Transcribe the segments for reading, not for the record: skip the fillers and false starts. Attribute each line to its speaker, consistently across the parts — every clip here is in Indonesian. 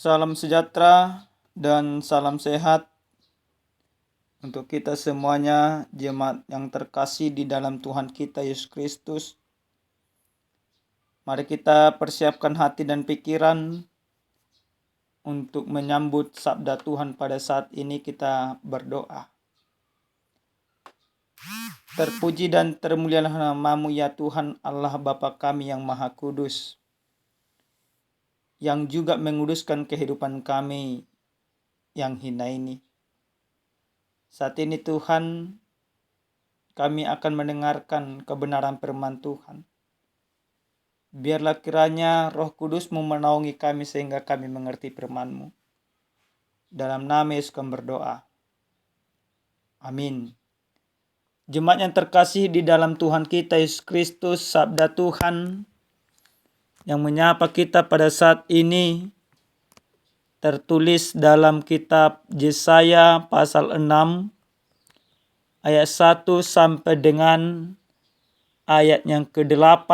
Speaker 1: Salam sejahtera dan salam sehat untuk kita semuanya, jemaat yang terkasih di dalam Tuhan kita Yesus Kristus. Mari kita persiapkan hati dan pikiran untuk menyambut sabda Tuhan pada saat ini. Kita berdoa. Terpuji dan termulialah nama-Mu ya Tuhan Allah Bapa kami yang Maha Kudus, yang juga menguduskan kehidupan kami yang hina ini. Saat ini Tuhan, kami akan mendengarkan kebenaran firman Tuhan. Biarlah kiranya Roh Kudus-Mu menaungi kami sehingga kami mengerti firman-Mu. Dalam nama Yesus kami berdoa. Amin. Jemaat yang terkasih di dalam Tuhan kita Yesus Kristus, sabda Tuhan yang menyapa kita pada saat ini tertulis dalam kitab Yesaya pasal 6 ayat 1 sampai dengan ayat yang ke-8.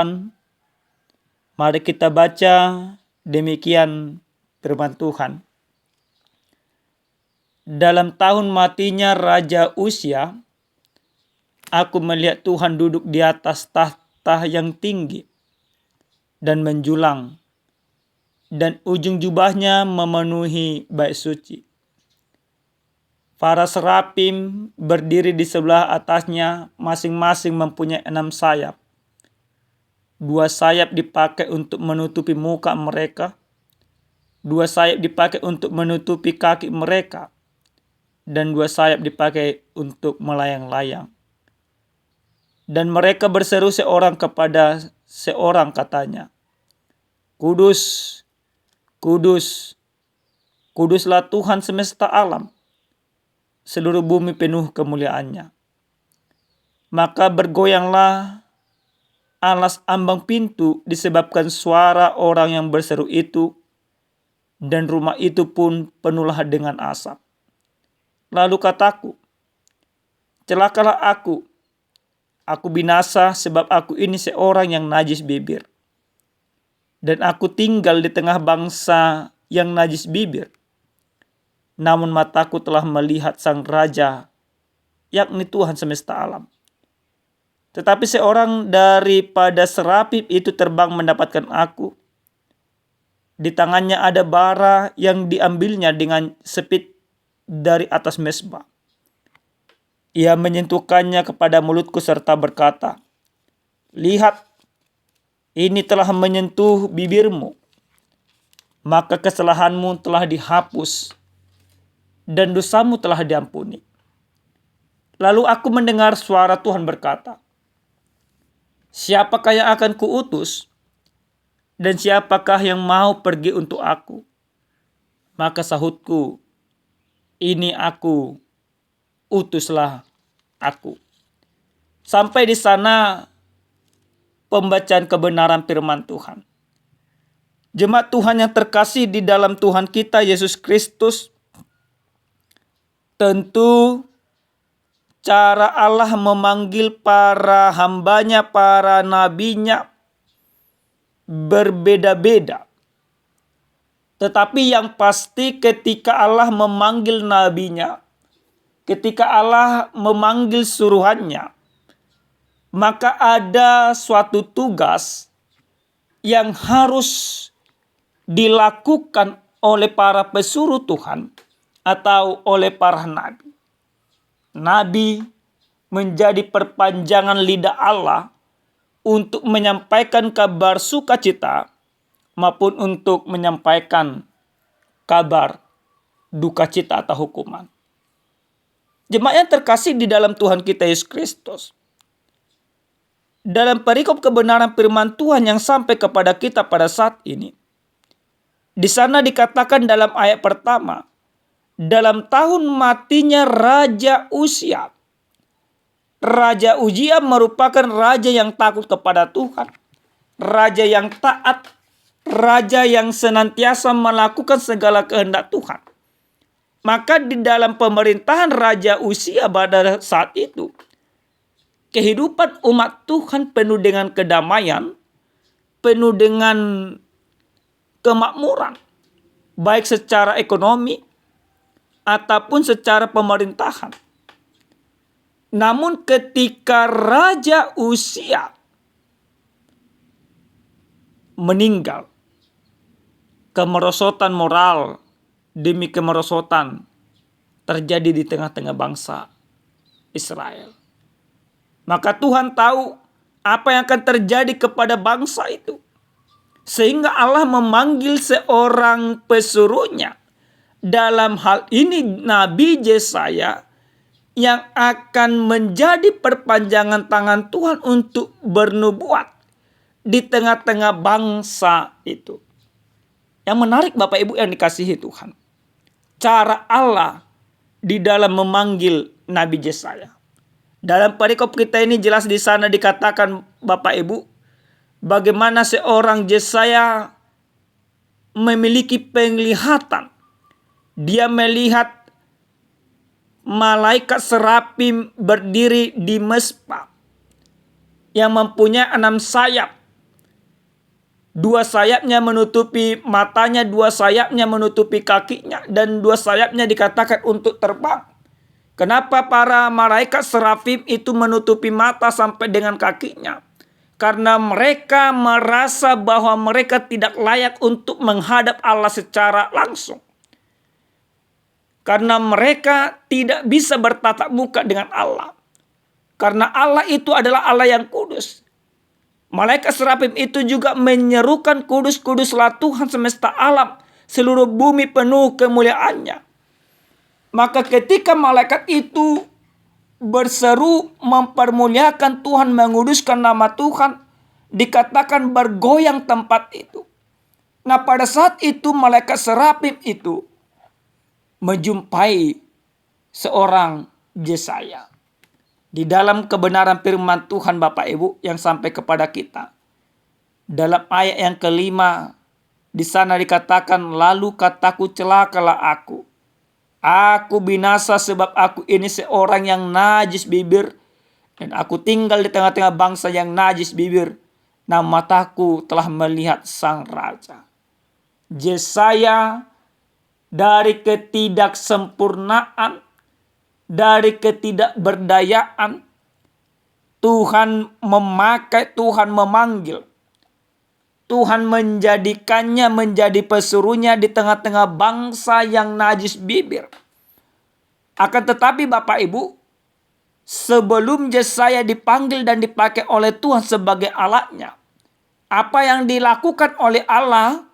Speaker 1: Mari kita baca demikian firman Tuhan. Dalam tahun matinya Raja Uzia, aku melihat Tuhan duduk di atas tahta yang tinggi dan menjulang, dan ujung jubahnya memenuhi bait suci. Para serafim berdiri di sebelah atasnya, masing-masing mempunyai 6 sayap. 2 sayap dipakai untuk menutupi muka mereka, 2 sayap dipakai untuk menutupi kaki mereka, dan 2 sayap dipakai untuk melayang-layang. Dan mereka berseru seorang kepada seorang, katanya, Kudus, Kudus, Kuduslah Tuhan semesta alam, seluruh bumi penuh kemuliaan-Nya. Maka bergoyanglah alas ambang pintu disebabkan suara orang yang berseru itu, dan rumah itu pun penuhlah dengan asap. Lalu kataku, celakalah aku binasa sebab aku ini seorang yang najis bibir, dan aku tinggal di tengah bangsa yang najis bibir. Namun mataku telah melihat Sang Raja, yakni Tuhan semesta alam. Tetapi seorang daripada serafim itu terbang mendapatkan aku. Di tangannya ada bara yang diambilnya dengan sepit dari atas mezbah. Ia menyentuhkannya kepada mulutku serta berkata, Lihat, ini telah menyentuh bibirmu, maka kesalahanmu telah dihapus dan dosamu telah diampuni. Lalu aku mendengar suara Tuhan berkata, Siapakah yang akan kuutus, dan siapakah yang mau pergi untuk aku? Maka sahutku, Ini aku, utuslah aku. Sampai di sana pembacaan kebenaran firman Tuhan. Jemaat Tuhan yang terkasih di dalam Tuhan kita Yesus Kristus, tentu cara Allah memanggil para hambanya, para nabinya berbeda-beda. Tetapi yang pasti ketika Allah memanggil nabinya, ketika Allah memanggil suruhannya, maka ada suatu tugas yang harus dilakukan oleh para pesuruh Tuhan atau oleh para nabi. Nabi menjadi perpanjangan lidah Allah untuk menyampaikan kabar sukacita maupun untuk menyampaikan kabar duka cita atau hukuman. Jemaat yang terkasih di dalam Tuhan kita Yesus Kristus, dalam perikop kebenaran firman Tuhan yang sampai kepada kita pada saat ini, di sana dikatakan dalam ayat pertama, dalam tahun matinya Raja Uzia. Raja Uzia merupakan raja yang takut kepada Tuhan, raja yang taat, raja yang senantiasa melakukan segala kehendak Tuhan. Maka di dalam pemerintahan Raja Uzia pada saat itu, kehidupan umat Tuhan penuh dengan kedamaian, penuh dengan kemakmuran. baik secara ekonomi ataupun secara pemerintahan. Namun ketika Raja Uzia meninggal, kemerosotan moral demi kemerosotan terjadi di tengah-tengah bangsa Israel. Maka Tuhan tahu apa yang akan terjadi kepada bangsa itu. Sehingga Allah memanggil seorang pesuruhnya. Dalam hal ini Nabi Yesaya yang akan menjadi perpanjangan tangan Tuhan untuk bernubuat di tengah-tengah bangsa itu. Yang menarik Bapak Ibu yang dikasihi Tuhan, cara Allah di dalam memanggil Nabi Yesaya. Dalam perikop kita ini jelas di sana dikatakan Bapak Ibu, bagaimana seorang Yesaya memiliki penglihatan. Dia melihat malaikat serafim berdiri di mesbah yang mempunyai 6 sayap. 2 sayapnya menutupi matanya, 2 sayapnya menutupi kakinya, dan 2 sayapnya dikatakan untuk terbang. Kenapa para malaikat serafim itu menutupi mata sampai dengan kakinya? Karena mereka merasa bahwa mereka tidak layak untuk menghadap Allah secara langsung. Karena mereka tidak bisa bertatap muka dengan Allah. Karena Allah itu adalah Allah yang kudus. Malaikat serafim itu juga menyerukan, kudus, kuduslah Tuhan semesta alam, seluruh bumi penuh kemuliaannya. Maka ketika malaikat itu berseru mempermuliakan Tuhan, menguduskan nama Tuhan, dikatakan bergoyang tempat itu. Nah, pada saat itu malaikat serafim itu menjumpai seorang Yesaya. Di dalam kebenaran firman Tuhan Bapak Ibu yang sampai kepada kita. Dalam ayat yang kelima, di sana dikatakan, lalu kataku, celakalah aku. Aku binasa sebab aku ini seorang yang najis bibir. Dan aku tinggal di tengah-tengah bangsa yang najis bibir. Nah, mataku telah melihat sang raja. Yesaya dari ketidaksempurnaan, dari ketidakberdayaan, Tuhan memakai, Tuhan memanggil. Tuhan menjadikannya menjadi pesuruhnya di tengah-tengah bangsa yang najis bibir. Akan tetapi Bapak Ibu, sebelum Yesaya dipanggil dan dipakai oleh Tuhan sebagai alatnya, apa yang dilakukan oleh Allah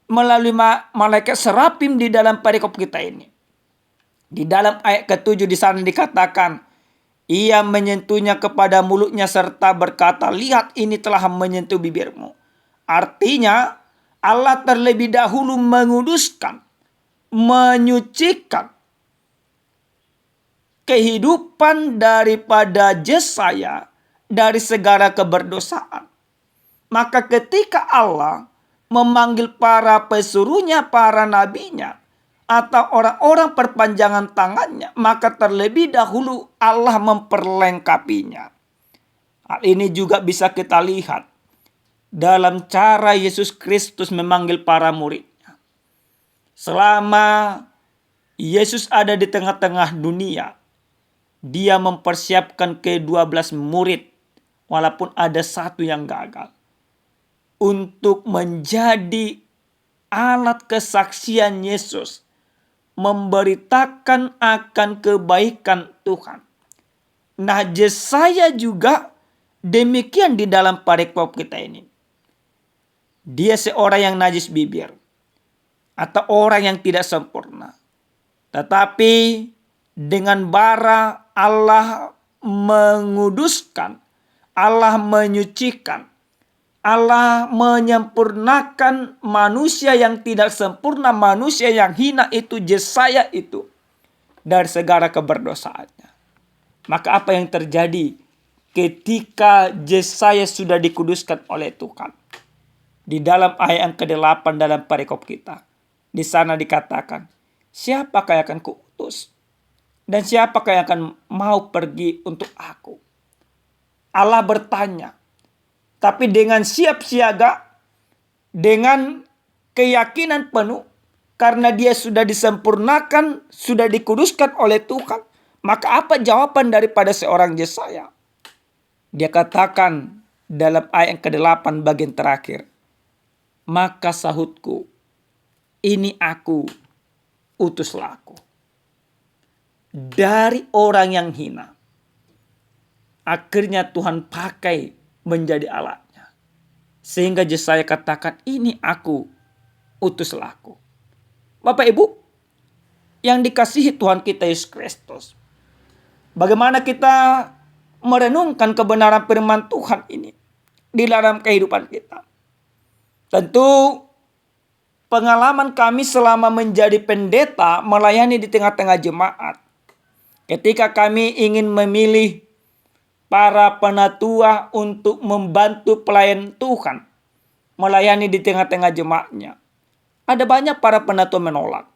Speaker 1: melalui malaikat serafim di dalam perikop kita ini. Di dalam ayat ke-7 di sana dikatakan, ia menyentuhnya kepada mulutnya serta berkata, lihat ini telah menyentuh bibirmu. Artinya Allah terlebih dahulu menguduskan, menyucikan kehidupan daripada Yesaya dari segala keberdosaan. Maka ketika Allah memanggil para pesuruhnya, para nabinya, atau orang-orang perpanjangan tangannya, maka terlebih dahulu Allah memperlengkapinya. Hal ini juga bisa kita lihat dalam cara Yesus Kristus memanggil para muridnya. Selama Yesus ada di tengah-tengah dunia, dia mempersiapkan ke-12 murid, walaupun ada satu yang gagal, untuk menjadi alat kesaksian Yesus, memberitakan akan kebaikan Tuhan. Nah, Yesaya juga demikian di dalam perikop kita ini. Dia seorang yang najis bibir, atau orang yang tidak sempurna. Tetapi dengan bara Allah menguduskan, Allah menyucikan, Allah menyempurnakan manusia yang tidak sempurna, manusia yang hina itu, Yesaya itu, dari segala keberdosaannya. Maka apa yang terjadi ketika Yesaya sudah dikuduskan oleh Tuhan? Di dalam ayat yang ke-8 dalam perikop kita, di sana dikatakan, siapakah yang akan kuutus? Dan siapakah yang akan mau pergi untuk aku? Allah bertanya, tapi dengan siap siaga, dengan keyakinan penuh, karena dia sudah disempurnakan, sudah dikuduskan oleh Tuhan. Maka apa jawaban daripada seorang Yesaya? Dia katakan dalam ayat yang ke-8 bagian terakhir, maka sahutku, ini aku, utuslah aku. Dari orang yang hina, akhirnya Tuhan pakai menjadi alatnya. Sehingga Yesaya katakan, ini aku, utuslah aku. Bapak Ibu, yang dikasihi Tuhan kita Yesus Kristus, bagaimana kita merenungkan kebenaran firman Tuhan ini di dalam kehidupan kita? Tentu pengalaman kami selama menjadi pendeta melayani di tengah-tengah jemaat. Ketika kami ingin memilih para penatua untuk membantu pelayan Tuhan melayani di tengah-tengah jemaatnya, ada banyak para penatua menolak,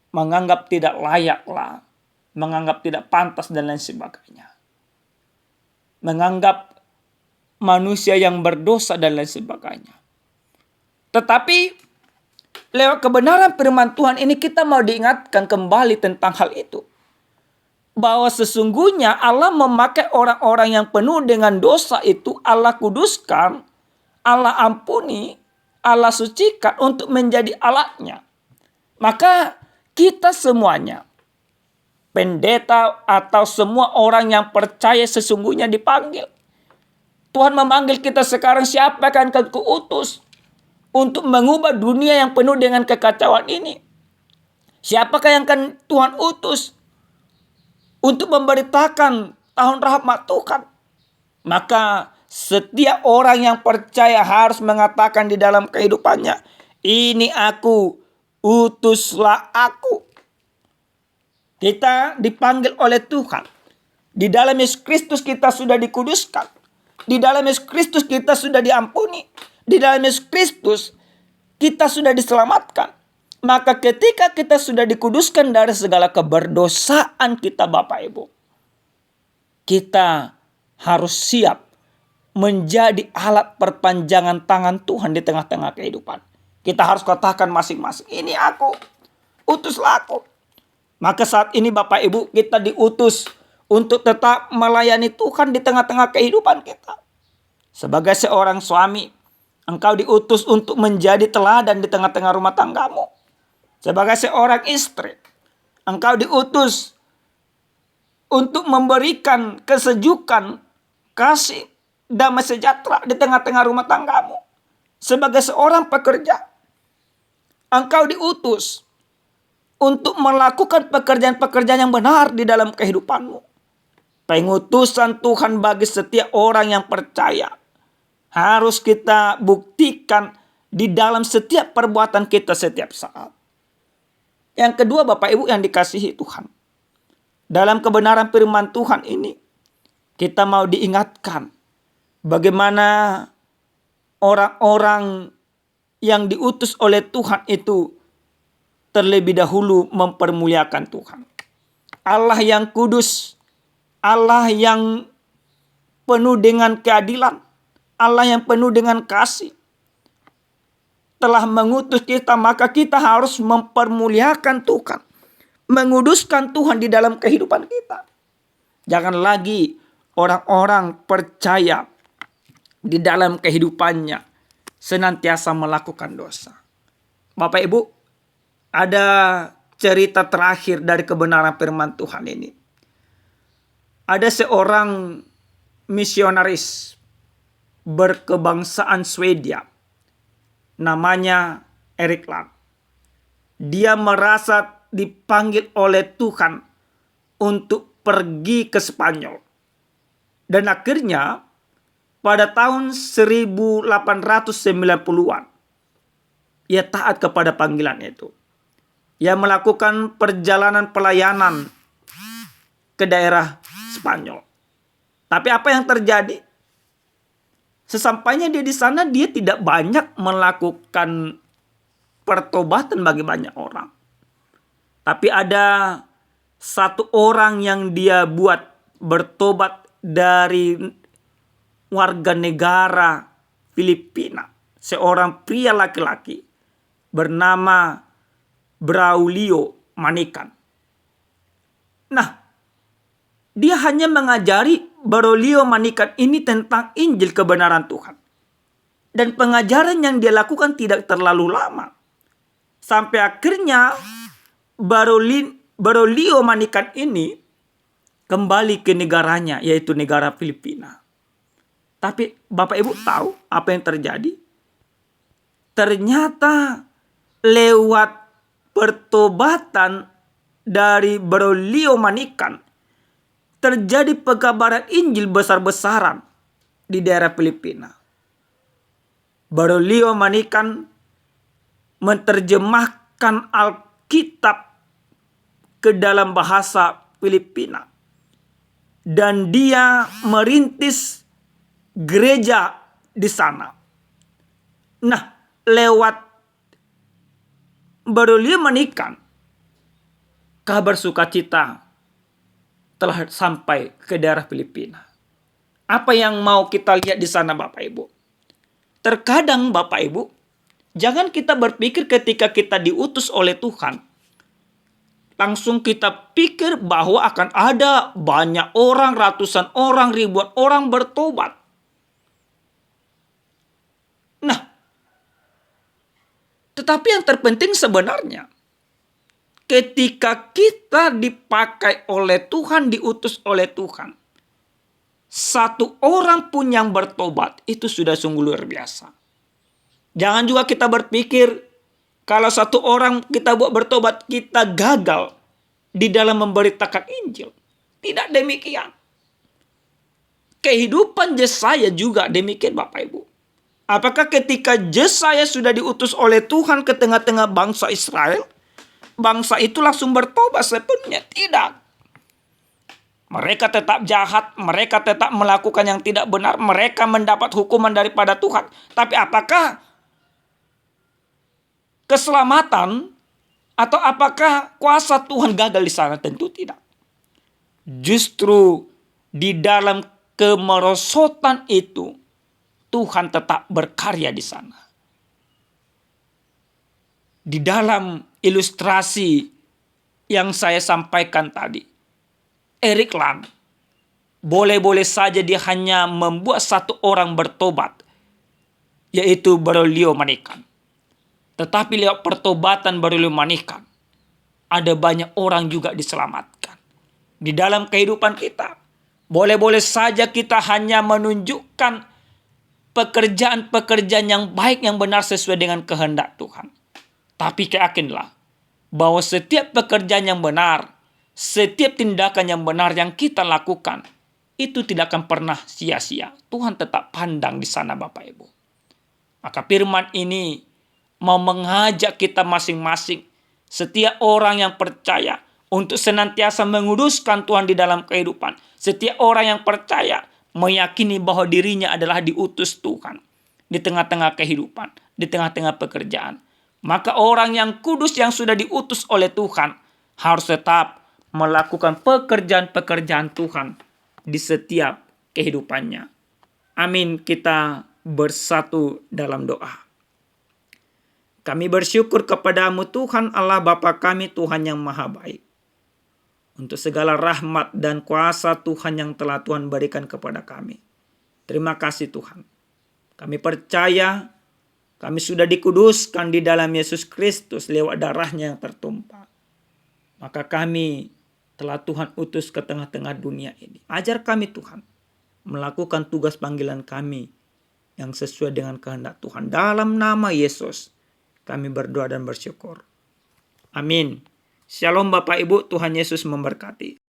Speaker 1: menganggap tidak layak lah, menganggap tidak pantas dan lain sebagainya, menganggap manusia yang berdosa dan lain sebagainya. Tetapi lewat kebenaran firman Tuhan ini kita mau diingatkan kembali tentang hal itu, bahwa sesungguhnya Allah memakai orang-orang yang penuh dengan dosa itu, Allah kuduskan, Allah ampuni, Allah sucikan untuk menjadi alatnya. Maka kita semuanya, pendeta atau semua orang yang percaya sesungguhnya dipanggil. Tuhan memanggil kita sekarang, siapa yang akan kuutus untuk mengubah dunia yang penuh dengan kekacauan ini? Siapakah yang akan Tuhan utus untuk memberitakan tahun rahmat Tuhan? Maka setiap orang yang percaya harus mengatakan di dalam kehidupannya, ini aku, utuslah aku. Kita dipanggil oleh Tuhan. Di dalam Yesus Kristus kita sudah dikuduskan. Di dalam Yesus Kristus kita sudah diampuni. Di dalam Yesus Kristus kita sudah diselamatkan. Maka ketika kita sudah dikuduskan dari segala keberdosaan kita, Bapak Ibu, kita harus siap menjadi alat perpanjangan tangan Tuhan di tengah-tengah kehidupan. Kita harus katakan masing-masing, ini aku, utuslah aku. Maka saat ini Bapak Ibu, kita diutus untuk tetap melayani Tuhan di tengah-tengah kehidupan kita. Sebagai seorang suami, engkau diutus untuk menjadi teladan di tengah-tengah rumah tanggamu. Sebagai seorang istri, engkau diutus untuk memberikan kesejukan, kasih, damai sejahtera di tengah-tengah rumah tanggamu. Sebagai seorang pekerja, engkau diutus untuk melakukan pekerjaan-pekerjaan yang benar di dalam kehidupanmu. Pengutusan Tuhan bagi setiap orang yang percaya harus kita buktikan di dalam setiap perbuatan kita setiap saat. Yang kedua, Bapak Ibu yang dikasihi Tuhan, dalam kebenaran firman Tuhan ini kita mau diingatkan bagaimana orang-orang yang diutus oleh Tuhan itu terlebih dahulu mempermuliakan Tuhan. Allah yang kudus, Allah yang penuh dengan keadilan, Allah yang penuh dengan kasih, telah mengutus kita, maka kita harus mempermuliakan Tuhan, menguduskan Tuhan di dalam kehidupan kita. Jangan lagi orang-orang percaya di dalam kehidupannya senantiasa melakukan dosa. Bapak Ibu, ada cerita terakhir dari kebenaran firman Tuhan ini. Ada seorang misionaris berkebangsaan Swedia, namanya Erik Lang. Dia merasa dipanggil oleh Tuhan untuk pergi ke Spanyol. Dan akhirnya pada tahun 1890-an ia taat kepada panggilan itu. Ia melakukan perjalanan pelayanan ke daerah Spanyol. Tapi apa yang terjadi? Sesampainya dia di sana, dia tidak banyak melakukan pertobatan bagi banyak orang. Tapi ada satu orang yang dia buat bertobat dari warga negara Filipina. Seorang pria laki-laki bernama Braulio Manikan. Nah, dia hanya mengajari Braulio Manikan ini tentang Injil kebenaran Tuhan. Dan pengajaran yang dia lakukan tidak terlalu lama. Sampai akhirnya Braulio Manikan ini kembali ke negaranya, yaitu negara Filipina. Tapi Bapak Ibu tahu apa yang terjadi? Ternyata lewat pertobatan dari Braulio Manikan, terjadi pengabaran Injil besar-besaran di daerah Filipina. Braulio Manikan menerjemahkan Alkitab ke dalam bahasa Filipina. Dan dia merintis gereja di sana. Nah, lewat Braulio Manikan, kabar sukacita telah sampai ke daerah Filipina. Apa yang mau kita lihat di sana Bapak Ibu? Terkadang Bapak Ibu, jangan kita berpikir ketika kita diutus oleh Tuhan, langsung kita pikir bahwa akan ada banyak orang, ratusan orang, ribuan orang bertobat. Nah, tetapi yang terpenting sebenarnya, ketika kita dipakai oleh Tuhan, diutus oleh Tuhan, satu orang pun yang bertobat, itu sudah sungguh luar biasa. Jangan juga kita berpikir, kalau satu orang kita buat bertobat, kita gagal di dalam memberitakan Injil. Tidak demikian. Kehidupan Yesaya juga demikian Bapak Ibu. Apakah ketika Yesaya sudah diutus oleh Tuhan ke tengah-tengah bangsa Israel, bangsa itu langsung bertobat sepenuhnya? Tidak. Mereka tetap jahat, mereka tetap melakukan yang tidak benar, mereka mendapat hukuman daripada Tuhan. Tapi apakah keselamatan atau apakah kuasa Tuhan gagal di sana? Tentu tidak. Justru di dalam kemerosotan itu, Tuhan tetap berkarya di sana. Di dalam ilustrasi yang saya sampaikan tadi, Eric Lan, boleh-boleh saja dia hanya membuat satu orang bertobat, yaitu Braulio Manikan. Tetapi lewat pertobatan Braulio Manikan, ada banyak orang juga diselamatkan. Di dalam kehidupan kita, boleh-boleh saja kita hanya menunjukkan pekerjaan-pekerjaan yang baik, yang benar sesuai dengan kehendak Tuhan. Tapi yakinlah bahwa setiap pekerjaan yang benar, setiap tindakan yang benar yang kita lakukan, itu tidak akan pernah sia-sia. Tuhan tetap pandang di sana Bapak Ibu. Maka firman ini mau mengajak kita masing-masing, setiap orang yang percaya, untuk senantiasa menguduskan Tuhan di dalam kehidupan. Setiap orang yang percaya, meyakini bahwa dirinya adalah diutus Tuhan di tengah-tengah kehidupan, di tengah-tengah pekerjaan. Maka orang yang kudus yang sudah diutus oleh Tuhan harus tetap melakukan pekerjaan-pekerjaan Tuhan di setiap kehidupannya. Amin. Kita bersatu dalam doa. Kami bersyukur kepadamu Tuhan Allah Bapa kami, Tuhan yang maha baik, untuk segala rahmat dan kuasa Tuhan yang telah Tuhan berikan kepada kami. Terima kasih Tuhan. Kami percaya kami sudah dikuduskan di dalam Yesus Kristus lewat darahnya yang tertumpah. Maka kami telah Tuhan utus ke tengah-tengah dunia ini. Ajar kami Tuhan melakukan tugas panggilan kami yang sesuai dengan kehendak Tuhan. Dalam nama Yesus kami berdoa dan bersyukur. Amin. Shalom Bapak Ibu, Tuhan Yesus memberkati.